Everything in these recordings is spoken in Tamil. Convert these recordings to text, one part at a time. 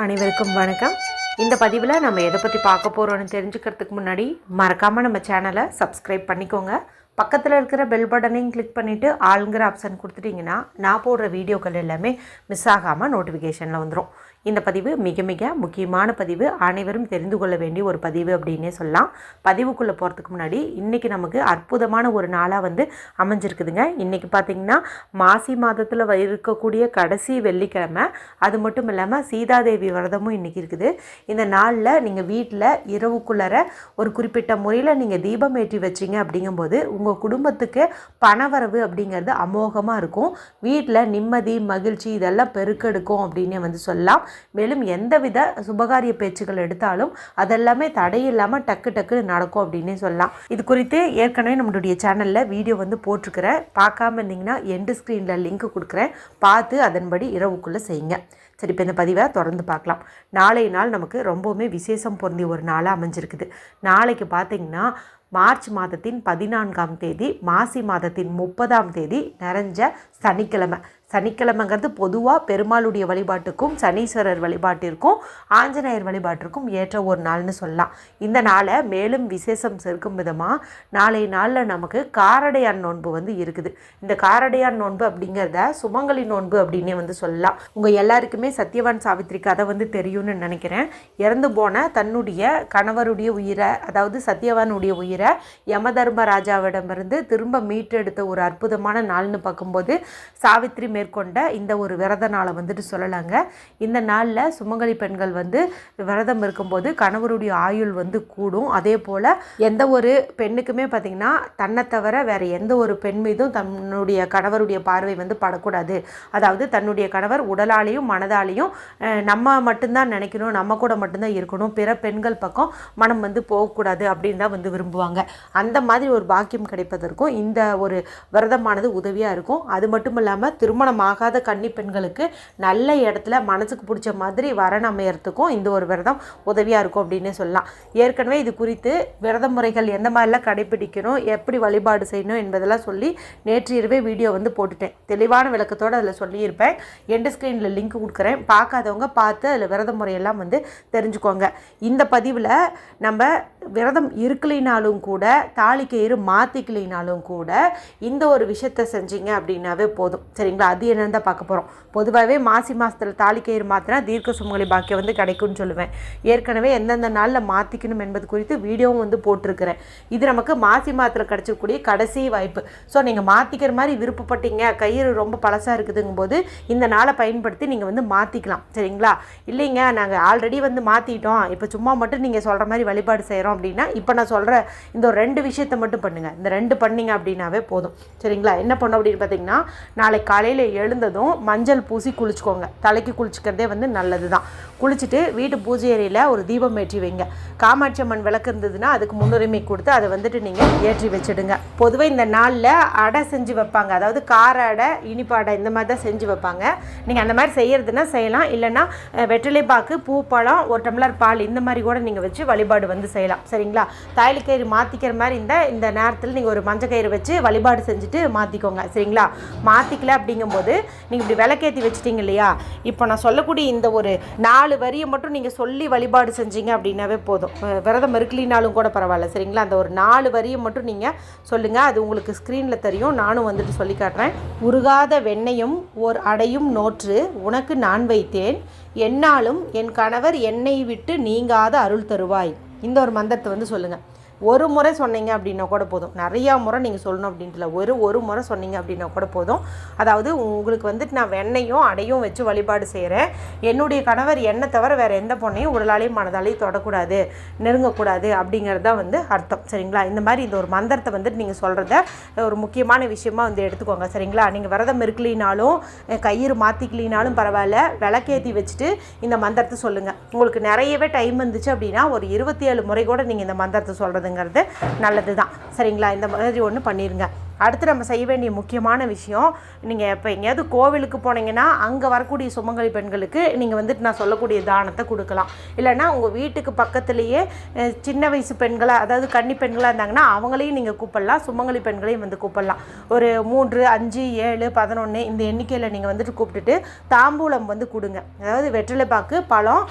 அனைவருக்கும் வணக்கம். இந்த பதிவில் நம்ம எதை பற்றி பார்க்க போகிறோன்னு தெரிஞ்சுக்கிறதுக்கு முன்னாடி மறக்காமல் நம்ம சேனலை சப்ஸ்கிரைப் பண்ணிக்கோங்க. பக்கத்தில் இருக்கிற பெல் பட்டனையும் கிளிக் பண்ணிவிட்டு ஆளுங்கிற ஆப்ஷன் கொடுத்துட்டிங்கன்னா நான் போடுற வீடியோக்கள் எல்லாமே மிஸ் ஆகாமல் நோட்டிஃபிகேஷனில் வந்துடும். இந்த பதிவு மிக மிக முக்கியமான பதிவு, அனைவரும் தெரிந்து கொள்ள வேண்டிய ஒரு பதிவு அப்படின்னே சொல்லலாம். பதிவுக்குள்ளே போகிறதுக்கு முன்னாடி இன்றைக்கி நமக்கு அற்புதமான ஒரு நாளாக அமைஞ்சிருக்குதுங்க. இன்றைக்கி பார்த்திங்கன்னா மாசி மாதத்தில் இருக்கக்கூடிய கடைசி வெள்ளிக்கிழமை. அது மட்டும் இல்லாமல் சீதாதேவி விரதமும் இன்றைக்கி இருக்குது. இந்த நாளில் நீங்கள் வீட்டில் இரவுக்குள்ளர ஒரு குறிப்பிட்ட முறையில் நீங்கள் தீபம் ஏற்றி வச்சிங்க அப்படிங்கும்போது உங்கள் குடும்பத்துக்கு பணவரவு அப்படிங்கிறது அமோகமாக இருக்கும். வீட்டில் நிம்மதி மகிழ்ச்சி இதெல்லாம் பெருக்கெடுக்கும் அப்படின்னு சொல்லலாம். மேலும் எந்தவித சுபகாரிய பேச்சுகள் எடுத்தாலும் அதெல்லாமே தடையில்லாமல் டக்கு டக்குன்னு நடக்கும் அப்படின்னே சொல்லலாம். இது குறித்து ஏற்கனவே நம்மளுடைய சேனலில் வீடியோ போட்டிருக்கிறேன். பார்க்காம இருந்தீங்கன்னா எண்டு ஸ்க்ரீனில் லிங்க் கொடுக்குறேன், பார்த்து அதன்படி இரவுக்குள்ளே செய்யுங்க. சரி, இப்போ இந்த பதிவை தொடர்ந்து பார்க்கலாம். நாளைய நாள் நமக்கு ரொம்பவுமே விசேஷம் பொருந்திய ஒரு நாளாக அமைஞ்சிருக்குது. நாளைக்கு பார்த்திங்கன்னா மார்ச் மாதத்தின் 14ஆம் தேதி, மாசி மாதத்தின் 30ஆம் தேதி நிறைஞ்ச சனிக்கிழமை. சனிக்கிழமைங்கிறது பொதுவாக பெருமாளுடைய வழிபாட்டுக்கும் சனீஸ்வரர் வழிபாட்டிற்கும் ஆஞ்சநேயர் வழிபாட்டிற்கும் ஏற்ற ஒரு நாள்னு சொல்லலாம். இந்த நாளை மேலும் விசேஷம் சேர்க்கும் விதமாக நாளைய நாளில் நமக்கு காரடையான் நோன்பு இருக்குது. இந்த காரடையான் நோன்பு அப்படிங்கிறத சுமங்கலி நோன்பு அப்படின்னே சொல்லலாம். உங்கள் எல்லாருக்குமே சத்யவான் சாவித்திரி கதை தெரியும்னு நினைக்கிறேன். இறந்து போன தன்னுடைய கணவருடைய உயிரை, அதாவது சத்யவானுடைய உயிரை யமதர்மராஜாவிடமிருந்து திரும்ப மீட்டெடுத்த ஒரு அற்புதமான நாள்னு பார்க்கும்போது சாவித்திரி மேற்கொண்ட இந்த ஒரு விரத நாளை சொல்லலாங்க. இந்த நாளில் சுமங்கலி பெண்கள் விரதம் இருக்கும்போது கணவருடைய ஆயுள் கூடும். அதே போல் எந்த ஒரு பெண்ணுக்குமே பார்த்திங்கன்னா தன்னை தவிர வேறு எந்த ஒரு பெண் மீதும் தன்னுடைய கணவருடைய பார்வை படக்கூடாது. அதாவது தன்னுடைய கணவர் உடலாலையும் மனதாலையும் நம்ம மட்டும்தான் நினைக்கணும், நம்ம கூட மட்டும்தான் இருக்கணும், பிற பெண்கள் பக்கம் மனம் போகக்கூடாது அப்படின்னு தான் விரும்புவாங்க. அந்த மாதிரி ஒரு பாக்கியம் கிடைப்பதற்கும் இந்த ஒரு விரதமானது உதவியாக இருக்கும். அது மட்டும் இல்லாமல் திருமணம் ஆகாத கன்னி பெண்களுக்கு நல்ல இடத்துல மனசுக்கு பிடிச்ச மாதிரி வரன் அமையறதுக்கும் இந்த ஒரு விரதம் உதவியாக இருக்கும் அப்படின்னு சொல்லலாம். ஏற்கனவே இது குறித்து விரத முறைகள் எந்த மாதிரிலாம் கடைபிடிக்கணும், எப்படி வழிபாடு செய்யணும் என்பதெல்லாம் சொல்லி நேற்று இரவே வீடியோ போட்டுட்டேன். தெளிவான விளக்கத்தோடு அதில் சொல்லியிருப்பேன். எண்டு ஸ்க்ரீனில் லிங்க் கொடுக்குறேன், பார்க்காதவங்க பார்த்து அதில் விரத முறையெல்லாம் தெரிஞ்சுக்கோங்க. இந்த பதிவில் நம்ம விரதம் இருக்கலினாலும் கூட, தாலி கயிறு மாற்றிக்கலினாலும் கூட இந்த ஒரு விஷயத்தை செஞ்சீங்க அப்படின்னாவே போதும். சரிங்களா? அது என்னன்னு தான் பார்க்க போகிறோம். பொதுவாகவே மாசி மாதத்தில் தாலி கயிறு மாற்றினா தீர்க்க சுமங்கலி பாக்கியம் கிடைக்கும்னு சொல்லுவேன். ஏற்கனவே எந்தெந்த நாளில் மாற்றிக்கணும் என்பது குறித்து வீடியோவும் போட்டிருக்கிறேன். இது நமக்கு மாசி மாதத்தில் கிடச்சிக்கூடிய கடைசி வாய்ப்பு. ஸோ நீங்கள் மாற்றிக்கிற மாதிரி விருப்பப்பட்டீங்க, கயிறு ரொம்ப பழசாக இருக்குதுங்கும் போது இந்த நாளை பயன்படுத்தி நீங்கள் மாற்றிக்கலாம். சரிங்களா? இல்லைங்க நாங்கள் ஆல்ரெடி மாற்றிட்டோம், இப்போ சும்மா மட்டும் நீங்கள் சொல்கிற மாதிரி வழிபாடு செய்கிறோம் அப்படின்னா இப்போ நான் சொல்கிற இந்த ஒரு 2 விஷயத்தை மட்டும் பண்ணுங்கள். இந்த 2 பண்ணிங்க அப்படின்னாவே போதும். சரிங்களா? என்ன பண்ணோம் அப்படின்னு பார்த்தீங்கன்னா, நாளைக்கு காலையில் எழுந்ததும் மஞ்சள் பூசி குளிச்சுக்கோங்க. தலைக்கு குளிச்சுக்கிறதே நல்லது தான். குளிச்சுட்டு வீட்டு பூஜை அறையில் ஒரு தீபம் ஏற்றி வைங்க. காமாட்சி அம்மன் விளக்கு இருந்ததுன்னா அதுக்கு முன்னுரிமை கொடுத்து அதை நீங்கள் ஏற்றி வச்சுடுங்க. பொதுவாக இந்த நாளில் அடை செஞ்சு வைப்பாங்க. அதாவது கார அடை, இனிப்பு அடை, இந்த மாதிரி தான் செஞ்சு வைப்பாங்க. நீங்கள் அந்த மாதிரி செய்கிறதுனா செய்யலாம். இல்லைன்னா வெற்றிலை பாக்கு, பூ, பழம், ஒரு டம்ளர் பால், இந்த மாதிரி கூட நீங்கள் வச்சு வழிபாடு செய்யலாம். சரிங்களா? தாலி கயிறு மாற்றிக்கிற மாதிரி இந்த நேரத்தில் நீங்கள் ஒரு மஞ்சள் கயிறு வச்சு வழிபாடு செஞ்சுட்டு மாற்றிக்கோங்க. சரிங்களா? மாற்றிக்கல அப்படிங்கும்போது நீங்கள் இப்படி விளக்கேற்றி வச்சிட்டிங்க இல்லையா, இப்போ நான் சொல்லக்கூடிய இந்த ஒரு 4 வரியை மட்டும் நீங்கள் சொல்லி வழிபாடு செஞ்சீங்க அப்படின்னாவே போதும். விரதம் இருக்கலினாலும் கூட பரவாயில்ல. சரிங்களா? அந்த ஒரு 4 வரியை மட்டும் நீங்கள் சொல்லுங்கள். அது உங்களுக்கு ஸ்க்ரீனில் தெரியும், நானும் சொல்லி காட்டுறேன். உருகாத வெண்ணையும் ஓர் அடையும் நோற்று உனக்கு நான் வைத்தேன், என்னாலும் என் கணவர் என்னை விட்டு நீங்காத அருள் தருவாய். இந்த ஒரு மந்திரத்தை சொல்லுங்கள். ஒரு முறை சொன்னீங்க அப்படின்னா கூட போதும். நிறையா முறை நீங்கள் சொல்லணும் அப்படின்ட்டுல, ஒரு முறை சொன்னீங்க அப்படின்னா கூட போதும். அதாவது உங்களுக்கு நான் வெண்ணையும் அடையும் வச்சு வழிபாடு செய்கிறேன், என்னுடைய கணவர் என்னை தவிர வேறு எந்த பொண்ணையும் உடலாலையும் மனதாலையும் தொடக்கூடாது, நெருங்கக்கூடாது அப்படிங்கிறது தான் அர்த்தம். சரிங்களா? இந்த மாதிரி இந்த ஒரு மந்திரத்தை நீங்கள் சொல்கிறத ஒரு முக்கியமான விஷயமாக எடுத்துக்கோங்க. சரிங்களா? நீங்கள் விரதம் இருக்கலினாலும் கயிறு மாற்றிக்கலினாலும் பரவாயில்ல, விளக்கேற்றி வச்சுட்டு இந்த மந்திரத்தை சொல்லுங்கள். உங்களுக்கு நிறையவே டைம் இருந்துச்சு அப்படின்னா ஒரு 27 முறை கூட நீங்கள் இந்த மந்திரத்தை சொல்கிறது நல்லது தான். சரிங்களா? இந்த மாதிரி ஒன்று பண்ணிடுங்க. அடுத்து நம்ம செய்ய வேண்டிய முக்கியமான விஷயம், நீங்கள் இப்போ எங்கேயாவது கோவிலுக்கு போனீங்கன்னா அங்கே வரக்கூடிய சுமங்கலி பெண்களுக்கு நீங்கள் வந்துட்டு நான் சொல்லக்கூடிய தானத்தை கொடுக்கலாம். இல்லைன்னா உங்கள் வீட்டுக்கு பக்கத்துலேயே சின்ன வயசு பெண்களாக, அதாவது கன்னி பெண்களாக இருந்தாங்கன்னா அவங்களையும் நீங்கள் கூப்பிடலாம், சுமங்கலி பெண்களையும் வந்து கூப்பிடலாம். ஒரு 3, 5, 7, 11 இந்த எண்ணிக்கையில் நீங்கள் வந்துட்டு கூப்பிட்டுட்டு தாம்பூலம் வந்து கொடுங்க. அதாவது வெற்றிலை பாக்கு, பழம்,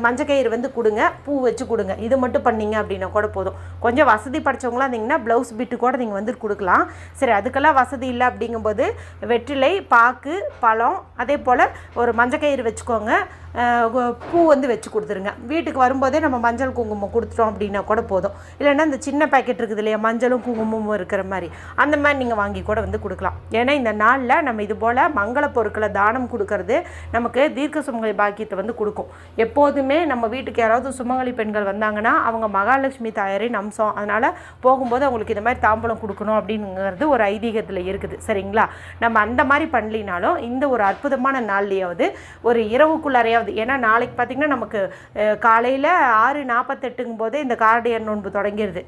மஞ்சக்கயிறு வந்து கொடுங்க, பூ வச்சு கொடுங்க. இது மட்டும் பண்ணிங்க அப்படின்னா கூட போதும். கொஞ்சம் வசதி படைச்சவங்களாம் இருந்தீங்கன்னா ப்ளவுஸ் பிட்டு கூட நீங்கள் வந்து கொடுக்கலாம். சரி, அதுக்கெல்லாம் வசதி இல்லை அப்படிங்கும்போது வெற்றிலை பாக்கு, பழம், அதே போல் ஒரு மஞ்சக்கயிறு வச்சுக்கோங்க, பூ வந்து வச்சு கொடுத்துருங்க. வீட்டுக்கு வரும்போதே நம்ம மஞ்சள் குங்குமம் கொடுத்துட்டோம் அப்படின்னா கூட போதும். இல்லைன்னா இந்த சின்ன பேக்கெட் இருக்குது இல்லையா, மஞ்சளும் குங்குமமும் இருக்கிற மாதிரி, அந்த மாதிரி நீங்கள் வாங்கி கூட வந்து கொடுக்கலாம். ஏன்னா இந்த நாளில் நம்ம இது போல் மங்கள பொருட்களை தானம் கொடுக்கறது நமக்கு தீர்க்க சுமங்கலி பாக்கியத்தை வந்து கொடுக்கும். எப்போதுமே நம்ம வீட்டுக்கு யாராவது சுமங்கலி பெண்கள் வந்தாங்கன்னா அவங்க மகாலட்சுமி தாயாரின் அம்சம். அதனால் போகும்போது அவங்களுக்கு இந்த மாதிரி தாம்பூலம் கொடுக்கணும் அப்படிங்கிறது ஒரு ஐதீகத்தில் இருக்குது. சரிங்களா? நம்ம அந்த மாதிரி பண்ணலினாலும் இந்த ஒரு அற்புதமான நாள்லையாவது ஒரு இரவுக்குள்ளாரையாவது, ஏன்னா நாளைக்கு பார்த்திங்கன்னா நமக்கு காலையில் 6:48 போதே இந்த கார்டியன் நோன்பு தொடங்கிடுது.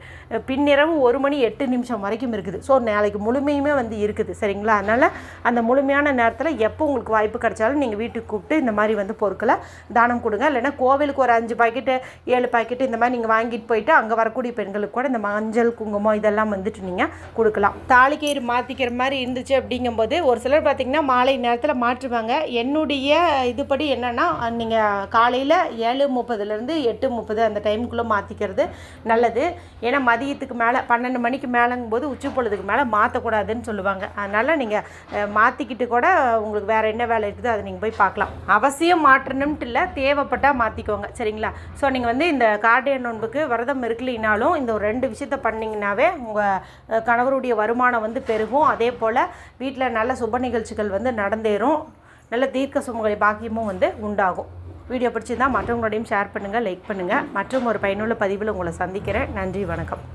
பின்னிரவு 1:08 வரைக்கும் இருக்குது. ஸோ நாளைக்கு முழுமையுமே வந்து இருக்குது. சரிங்களா? அதனால் அந்த முழுமையான நேரத்தில் எப்போ உங்களுக்கு வாய்ப்பு கிடைச்சாலும் நீங்கள் வீட்டுக்கு கூப்பிட்டு இந்த மாதிரி வந்து பொருட்களை தானம் கொடுங்க. இல்லைன்னா கோவிலுக்கு ஒரு 5 பாக்கெட்டு 7 பாக்கெட்டு இந்த மாதிரி நீங்கள் வாங்கிட்டு போயிட்டு அங்கே வரக்கூடிய பெண்களுக்கு கூட இந்த மஞ்சள் குங்குமம் இதெல்லாம் வந்துட்டு நீங்கள் கொடுக்கலாம். தாலிக்கயிறு மாற்றிக்கிற மாதிரி இருந்துச்சு அப்படிங்கும்போது ஒரு சிலர் பார்த்திங்கன்னா மாலை நேரத்தில் மாற்றுவாங்க. என்னுடைய இதுபடி என்னென்னா, நீங்கள் காலையில் 7:30 8:30 அந்த டைமுக்குள்ளே மாற்றிக்கிறது நல்லது. ஏன்னா மதியத்துக்கு மேலே 12 மணிக்கு மேலேங்கும் போது உச்சி பொழுதுக்கு மேலே மாற்றக்கூடாதுன்னு சொல்லுவாங்க. அதனால் நீங்கள் மாற்றிக்கிட்டு கூட உங்களுக்கு வேறு என்ன வேலை இருக்குது அதை நீங்கள் போய் பார்க்கலாம். அவசியம் மாற்றணும்ட்டு இல்லை, தேவைப்பட்டால் மாற்றிக்கோங்க. சரிங்களா? ஸோ நீங்கள் வந்து இந்த கார்டியன் நோன்புக்கு விரதம் இருக்கலினாலும் இந்த ஒரு 2 விஷயத்தை பண்ணிங்கனாவே உங்கள் கணவருடைய வருமானம் வந்து பெருகும். அதே போல் வீட்டில் நல்ல சுப நிகழ்ச்சிகள் வந்து நடந்தேறும். நல்ல தீர்க்க சுமங்கலி பாக்கியமும் வந்து உண்டாகும். வீடியோ பிடிச்சிருந்தால் மற்றவங்களோடையும் ஷேர் பண்ணுங்கள், லைக் பண்ணுங்கள். மற்றும் ஒரு பயனுள்ள பதிவில் உங்களை சந்திக்கிறேன். நன்றி, வணக்கம்.